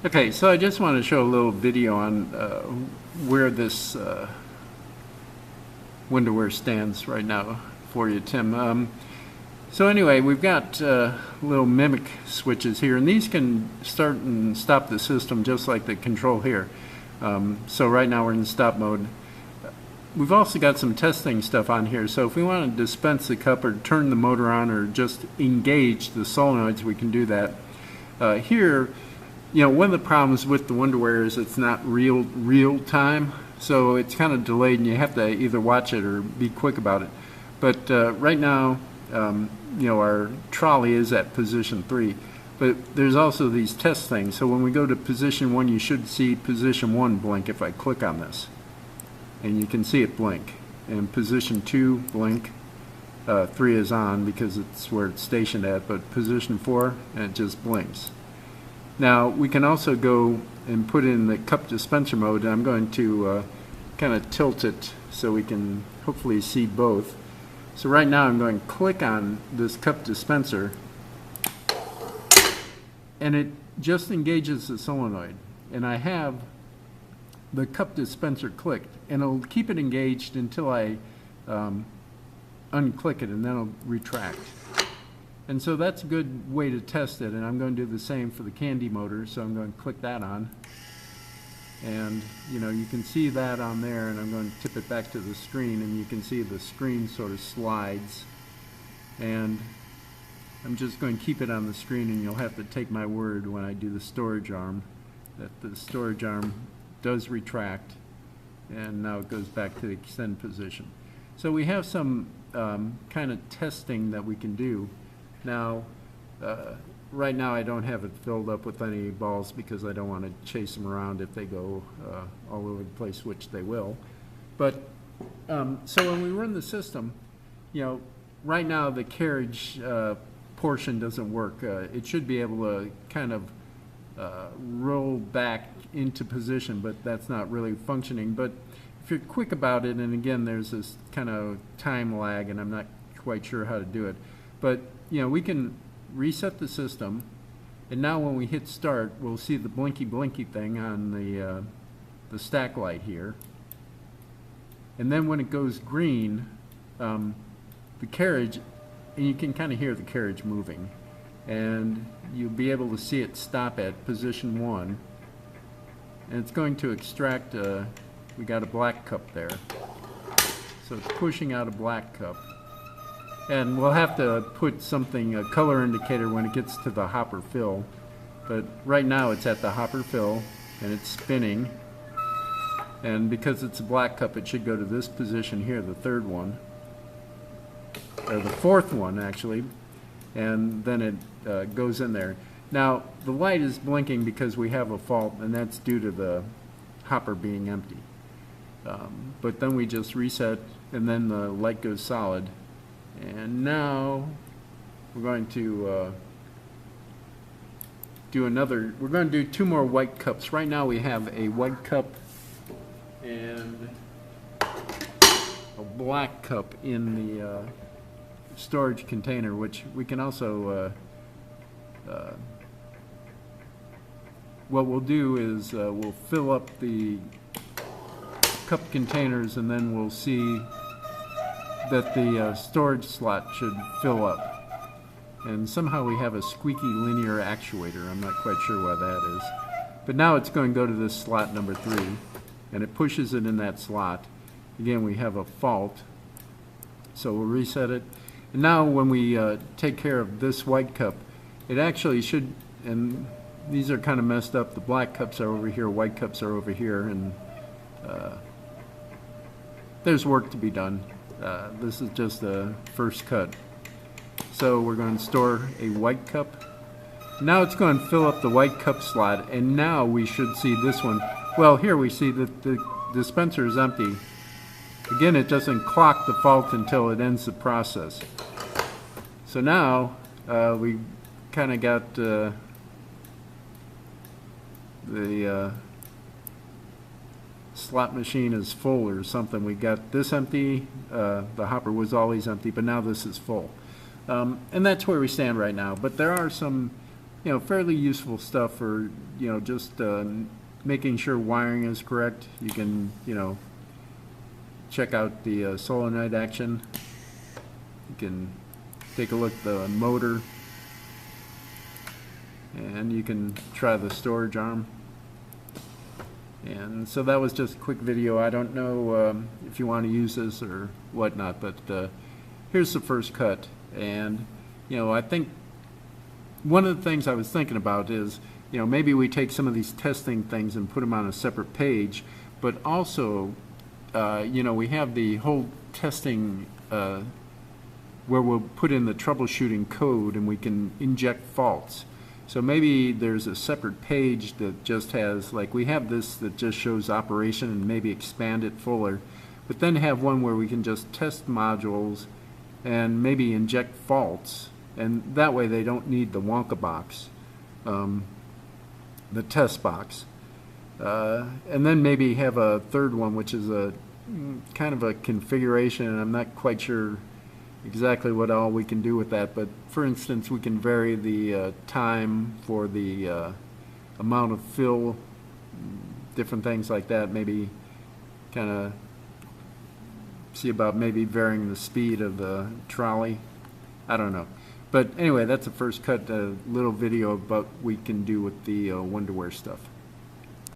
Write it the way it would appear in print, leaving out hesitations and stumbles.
Okay, so I just want to show a little video on where this Wonderware stands right now for you, Tim. So anyway, we've got little mimic switches here, and these can start and stop the system just like the control here. So right now we're in stop mode. We've also got some testing stuff on here, so if we want to dispense the cup or turn the motor on or just engage the solenoids, we can do that. Here, you know, one of the problems with the Wonderware is it's not real time, so it's kind of delayed, and you have to either watch it or be quick about it. But right now, you know, our trolley is at position 3, but there's also these test things. So when we go to position 1, you should see position 1 blink if I click on this, and you can see it blink. And position 2 blink. 3 is on because it's where it's stationed at, but position 4, and it just blinks. Now we can also go and put in the cup dispenser mode, and I'm going to kind of tilt it so we can hopefully see both. So right now I'm going to click on this cup dispenser, and it just engages the solenoid, and I have the cup dispenser clicked, and it'll keep it engaged until I unclick it, and then it'll retract. And so that's a good way to test it, and I'm going to do the same for the candy motor, so I'm going to click that on. And you know, you can see that on there, and I'm going to tip it back to the screen, and you can see the screen sort of slides. And I'm just going to keep it on the screen, and you'll have to take my word when I do the storage arm that the storage arm does retract, and now it goes back to the extend position. So we have some kind of testing that we can do. Now, right now I don't have it filled up with any balls because I don't want to chase them around if they go all over the place, which they will. But so when we run the system, you know, right now the carriage portion doesn't work. It should be able to kind of roll back into position, but that's not really functioning. But if you're quick about it, and again, there's this kind of time lag, and I'm not quite sure how to do it, but you know, we can reset the system, and now when we hit start, we'll see the blinky thing on the stack light here. And then when it goes green, the carriage, and you can kind of hear the carriage moving, and you'll be able to see it stop at position 1, and it's going to extract we got a black cup there, so it's pushing out a black cup. And we'll have to put something, a color indicator, when it gets to the hopper fill. But right now it's at the hopper fill, and it's spinning. And because it's a black cup, it should go to this position here, the 3rd one, or the 4th one actually, and then it goes in there. Now the light is blinking because we have a fault, and that's due to the hopper being empty. But then we just reset, and then the light goes solid. And now we're going to we're going to do 2 more white cups. Right now we have a white cup and a black cup in the storage container, which we can also, what we'll do is we'll fill up the cup containers, and then we'll see that the storage slot should fill up. And somehow we have a squeaky linear actuator. I'm not quite sure why that is. But now it's going to go to this slot number 3, and it pushes it in that slot. Again, we have a fault, so we'll reset it. And now when we take care of this white cup, it actually should, and these are kind of messed up. The black cups are over here, white cups are over here, and there's work to be done. This is just a first cut. So we're going to store a white cup. Now it's going to fill up the white cup slot, and now we should see this one. Well, here we see that the dispenser is empty. Again, it doesn't clock the fault until it ends the process. So now we kind of got the slot machine is full or something. We got this empty, the hopper was always empty, but now this is full. And that's where we stand right now. But there are some you know, fairly useful stuff for, you know, just making sure wiring is correct. You can, you know, check out the solenoid action. You can take a look at the motor, and you can try the storage arm. And so that was just a quick video. I don't know if you want to use this or whatnot, but here's the first cut. And, you know, I think one of the things I was thinking about is, you know, maybe we take some of these testing things and put them on a separate page, but also, you know, we have the whole testing where we'll put in the troubleshooting code and we can inject faults. So maybe there's a separate page that just has, like we have this that just shows operation, and maybe expand it fuller, but then have one where we can just test modules and maybe inject faults, and that way they don't need the Wonka box, the test box. And then maybe have a third one, which is a kind of a configuration, and I'm not quite sure exactly what all we can do with that, but for instance, we can vary the time for the amount of fill, different things like that. Maybe kind of see about maybe varying the speed of the trolley. I don't know. But anyway, that's the first cut, a little video of what we can do with the Wonderware stuff.